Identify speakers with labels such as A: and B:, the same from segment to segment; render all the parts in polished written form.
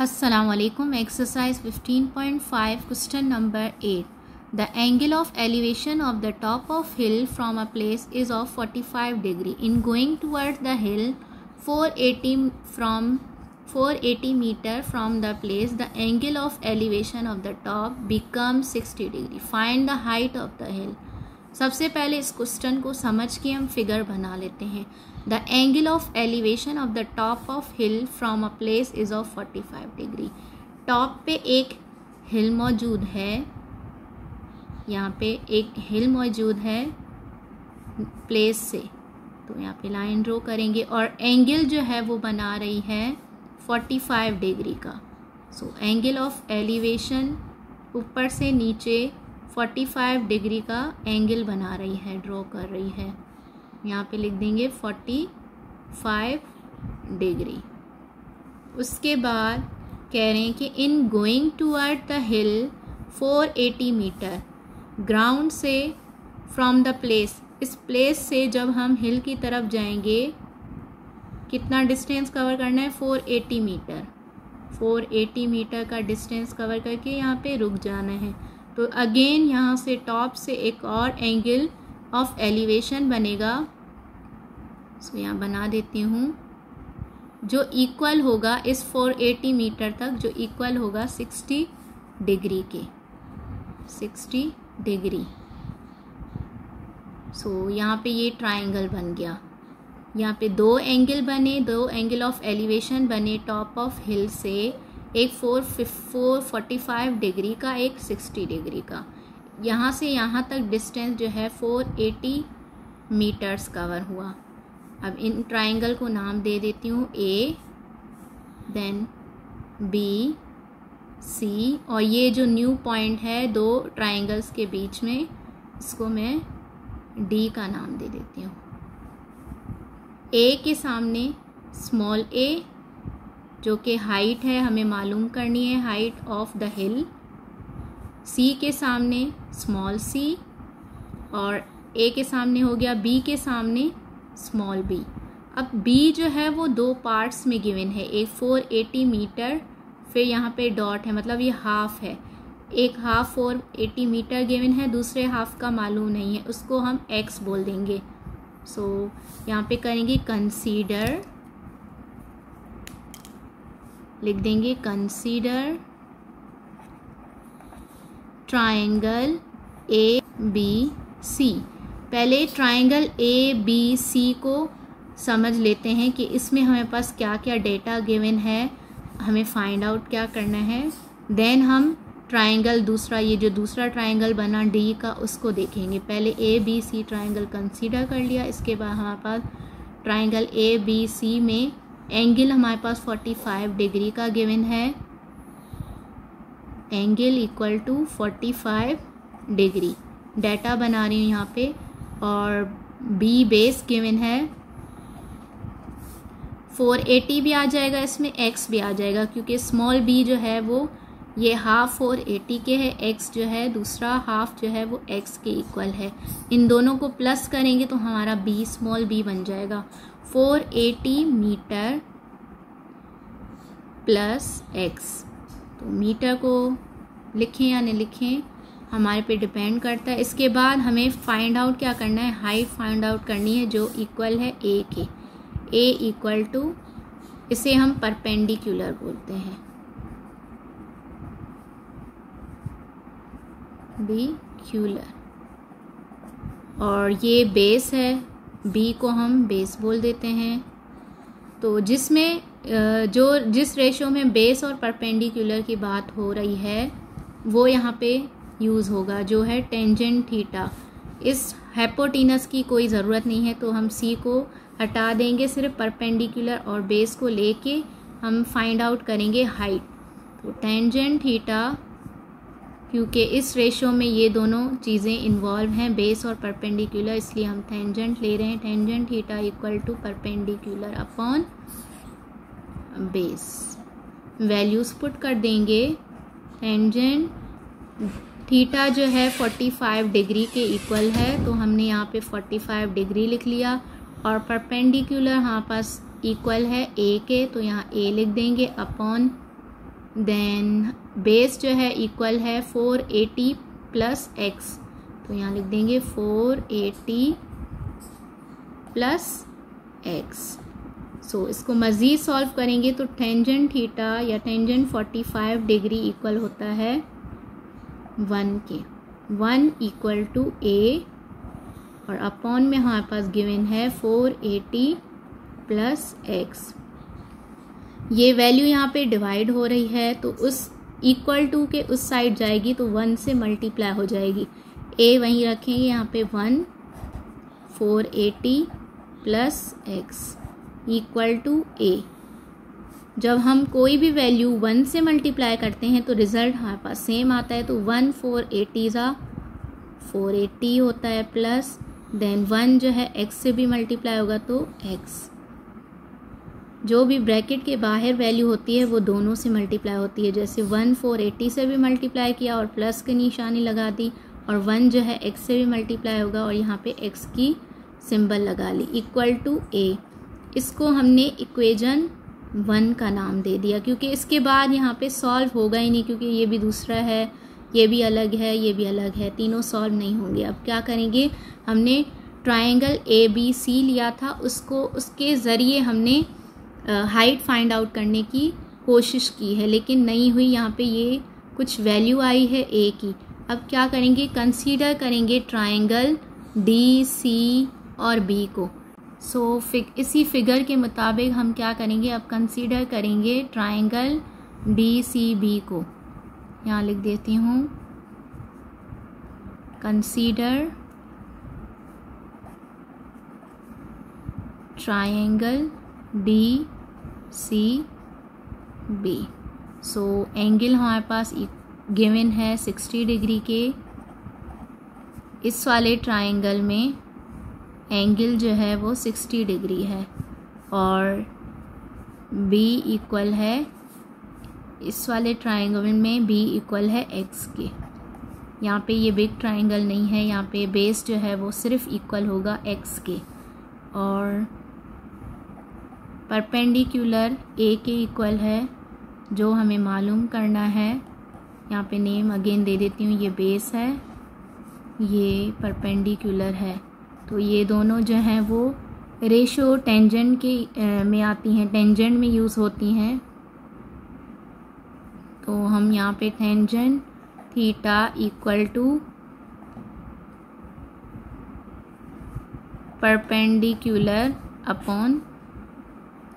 A: Assalamualaikum. Exercise 15.5, question number 8. The angle of elevation of the top of hill from a place is of 45 degree. In going towards the hill 480 meter from the place, the angle of elevation of the top becomes 60 degree. Find the height of the hill. सबसे पहले इस question को समझ के हम figure बना लेते हैं. The angle of elevation of the top of hill from a place is of 45 degree. Top पे एक हिल मौजूद है, यहाँ पे एक हिल मौजूद है प्लेस से, तो यहाँ पे लाइन ड्रॉ करेंगे और एंगल जो है वो बना रही है 45 डिग्री का. सो एंगल ऑफ एलिवेशन ऊपर से नीचे 45 डिग्री का एंगल बना रही है, ड्रॉ कर रही है. यहाँ पे लिख देंगे 45 डिग्री. उसके बाद कह रहे हैं कि in going towards the hill 480 meter, ground से फ्रॉम द प्लेस, इस प्लेस से जब हम हिल की तरफ जाएंगे कितना डिस्टेंस कवर करना है, 480 मीटर. 480 मीटर का डिस्टेंस कवर करके यहाँ पे रुक जाना है. तो अगेन यहाँ से टॉप से एक और एंगल ऑफ एलिवेशन बनेगा. सो यहाँ बना देती हूँ, जो इक्वल होगा इस 480 मीटर तक, जो इक्वल होगा 60 डिग्री के, 60 डिग्री. सो यहाँ पे ये ट्रायंगल बन गया. यहाँ पे दो एंगल बने, दो एंगल ऑफ एलिवेशन बने टॉप ऑफ हिल से, एक 445 डिग्री का, एक 60 डिग्री का. यहाँ से यहाँ तक डिस्टेंस जो है 480 मीटर्स कवर हुआ. अब इन ट्रायंगल को नाम दे देती हूँ A, देन B, C, और ये जो न्यू पॉइंट है दो ट्रायंगल्स के बीच में, इसको मैं D का नाम दे देती हूँ. A के सामने स्मॉल a, जो कि हाइट है, हमें मालूम करनी है height of the hill. C के सामने स्मॉल c, और A के सामने हो गया, B के सामने स्मॉल b. अब B जो है वो दो पार्ट्स में गिवन है, एक 480 मीटर, फिर यहाँ पे डॉट है, मतलब ये हाफ है. एक हाफ 480 मीटर गिवन है, दूसरे हाफ का मालूम नहीं है, उसको हम x बोल देंगे. सो यहाँ पे करेंगे कंसीडर, लिख देंगे कंसीडर ट्रायंगल ABC. पहले ट्रायंगल ABC को समझ लेते हैं कि इसमें हमें पास क्या क्या डेटा गिवन है, हमें फाइंड आउट क्या करना है. देन हम ट्रायंगल दूसरा, ये जो दूसरा ट्रायंगल बना D का, उसको देखेंगे. पहले ABC ट्रायंगल कंसीडर कर लिया, इसके बाद हमारे पास ट्रायंगल ABC में एंगल हमारे पास 45 डिग्री का गिवन है, angle equal to 45 degree. Data बना रही हूँ यहाँ पे, और B बेस गिवन है, 480 भी आ जाएगा इसमें, x भी आ जाएगा, क्योंकि स्मॉल b जो है वो ये हाफ 480 के है, x जो है दूसरा हाफ जो है वो x के इक्वल है. इन दोनों को प्लस करेंगे तो हमारा b स्मॉल b बन जाएगा. 480 मीटर प्लस x, तो मीटर को लिखें या नहीं लिखें हमारे पे डिपेंड करता है. इसके बाद हमें फाइंड आउट क्या करना है, हाइट फाइंड आउट करनी है जो इक्वल है a के. a इक्वल टू, इसे हम परपेंडिकुलर बोलते हैं, परपेंडिकुलर, और ये बेस है, b को हम बेस बोल देते हैं. तो जिसमें जिस रेशो में बेस और परपेंडिकुलर की बात हो रही है वो यहाँ पे यूज़ होगा, जो है टेंजेंट थीटा. इस हाइपोटेनस की कोई ज़रूरत नहीं है, तो हम C को हटा देंगे, सिर्फ परपेंडिकुलर और बेस को लेके हम फाइंड आउट करेंगे हाइट. तो टेंजेंट थीटा, क्योंकि इस रेशो में ये दोनों चीज़ें इन्वॉल्व हैं, बेस और परपेंडिकुलर, इसलिए हम टेंजेंट ले रहे हैं. Tangent theta equal to perpendicular upon base. Values put कर देंगे. टेंजेंट थीटा जो है 45 डिग्री के इक्वल है, तो हमने यहाँ पे 45 डिग्री लिख लिया, और परपेंडिकुलर हमारे पास इक्वल है a के, तो यहाँ a लिख देंगे अपॉन देन बेस जो है इक्वल है 480 प्लस एक्स, तो यहाँ लिख देंगे 480 प्लस एक्स। सो इसको मज़ीद सॉल्व करेंगे तो टेंजेंट थीटा या टेंजेंट 45 डिग्री इक्वल होता है 1 के, 1 इक्वल टू ए और अपॉन में हमारे पास गिवन है 480 प्लस एक्स। ये वैल्यू यहाँ पे डिवाइड हो रही है तो उस इक्वल टू के उस साइड जाएगी तो 1 से मल्टीप्लाई हो जाएगी। ए वहीं रखेंगे यहाँ पे 1, 480 प्लस एक्स इक्वल टू ए। जब हम कोई भी वैल्यू 1 से मल्टीप्लाई करते हैं तो रिज़ल्ट हमारे पास सेम आता है, तो 1 480 ज़ा 480 होता है प्लस देन 1 जो है x से भी मल्टीप्लाई होगा तो x। जो भी ब्रैकेट के बाहर वैल्यू होती है वो दोनों से मल्टीप्लाई होती है, जैसे 1 480 से भी मल्टीप्लाई किया और प्लस की निशानी लगा दी, और 1 जो है x से भी मल्टीप्लाई होगा और यहाँ पे x की सिंबल लगा ली इक्वल टू a। इसको हमने इक्वेशन 1 का नाम दे दिया क्योंकि इसके बाद यहाँ पे सॉल्व होगा ही नहीं, क्योंकि ये भी दूसरा है, ये भी अलग है, ये भी अलग है, तीनों सॉल्व नहीं होंगे। अब क्या करेंगे, हमने ट्रायंगल ABC लिया था, उसको उसके ज़रिए हमने हाइट फाइंड आउट करने की कोशिश की है लेकिन नहीं हुई। यहाँ पे ये कुछ वैल्यू आई है a की। अब क्या करेंगे, कंसीडर करेंगे ट्रायंगल DC और B को। सो इसी फिगर के मुताबिक हम क्या करेंगे, अब कंसीडर करेंगे ट्रायंगल DCB को। यहाँ लिख देती हूँ consider triangle DCB। So angle हमारे पास गिवन है 60 डिग्री के। इस वाले ट्रायंगल में एंगल जो है वो 60 डिग्री है और B इक्वल है, इस वाले ट्रायंगल में B इक्वल है x के। यहाँ पे ये बिग ट्रायंगल नहीं है, यहाँ पे बेस जो है वो सिर्फ इक्वल होगा x के और परपेंडिकुलर A के इक्वल है जो हमें मालूम करना है। यहाँ पे नेम अगेन दे देती हूँ, ये बेस है, ये परपेंडिकुलर है, तो ये दोनों जो हैं वो रेशो टेंजेंट के में आती हैं, टेंजेंट में यूज़ होती हैं। तो हम यहाँ पे tangent theta equal to perpendicular upon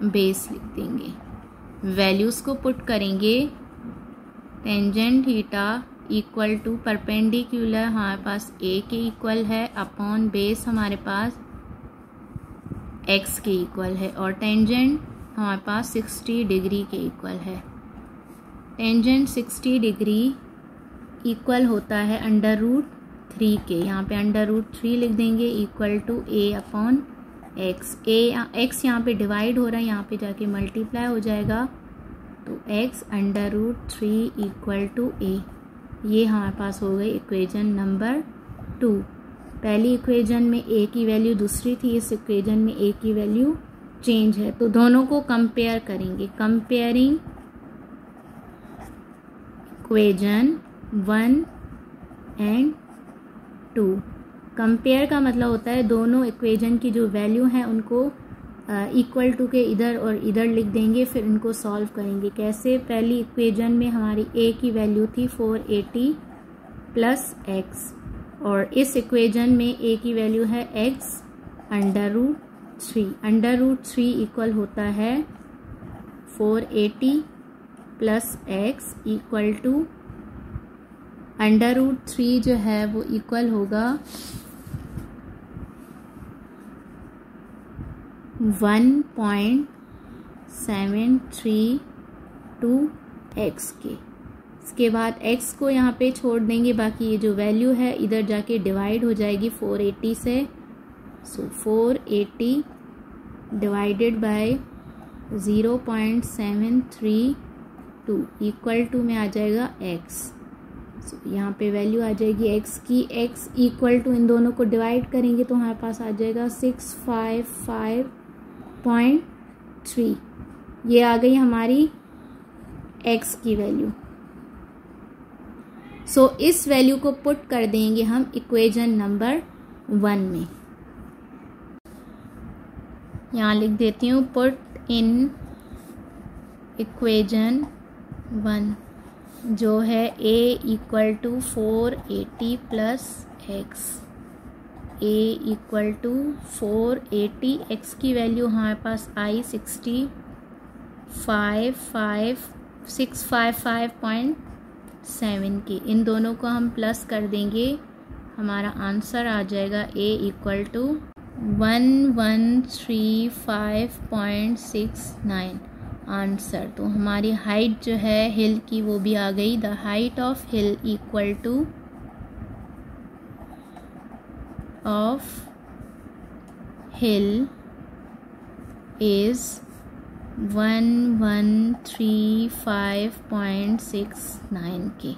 A: base लिख देंगे। वैल्यूज़ को पुट करेंगे, tangent theta equal to perpendicular हमारे पास a के इक्वल है अपॉन बेस हमारे पास x के इक्वल है और टेंजेंट हमारे पास 60 डिग्री के इक्वल है। टेंजेंट 60 डिग्री इक्वल होता है √3 के। यहाँ पे √3 लिख देंगे equal to a upon x। x यहाँ पे डिवाइड हो रहा है, यहाँ पे जाके मल्टीप्लाई हो जाएगा तो x √3 इक्वल टू a। ये हमारे पास हो गई इक्वेशन नंबर 2। पहली इक्वेशन में a की वैल्यू दूसरी थी, इस इक्वेशन में a की वैल्यू चेंज है, तो दोनों को कंपेयर करेंगे। Comparing equation 1 and 2। कंपेयर का मतलब होता है दोनों इक्वेशन की जो वैल्यू हैं उनको इक्वल टू के इधर और इधर लिख देंगे, फिर इनको सॉल्व करेंगे। कैसे, पहली इक्वेशन में हमारी a की वैल्यू थी 480 प्लस x और इस इक्वेशन में a की वैल्यू है x √3। √3 इक्वल होता है 480 प्लस x इक्वल टू √3 जो है वो इक्वल होगा 1.732x के। इसके बाद x को यहाँ पे छोड़ देंगे, बाकी ये जो वैल्यू है इधर जाके डिवाइड हो जाएगी 480 से। सो 480 डिवाइडेड बाय 0.732 इक्वल टू में आ जाएगा x। यहाँ पे वैल्यू आ जाएगी x की, x इक्वल टू इन दोनों को डिवाइड करेंगे तो हमारे पास आ जाएगा 655.3। ये आ गई हमारी x की वैल्यू। सो इस वैल्यू को पुट कर देंगे हम इक्वेशन नंबर 1 में। यहाँ लिख देती हूँ पुट इन इक्वेशन 1, जो है a equal to 480 plus x. a equal to 480, x की वैल्यू हमारे पास आई 655.7 की। इन दोनों को हम प्लस कर देंगे, हमारा आंसर आ जाएगा a इक्वल टू 1135.69 आंसर। तो हमारी हाइट जो है हिल की वो भी आ गई। The height of hill equal two is 1135.69 के।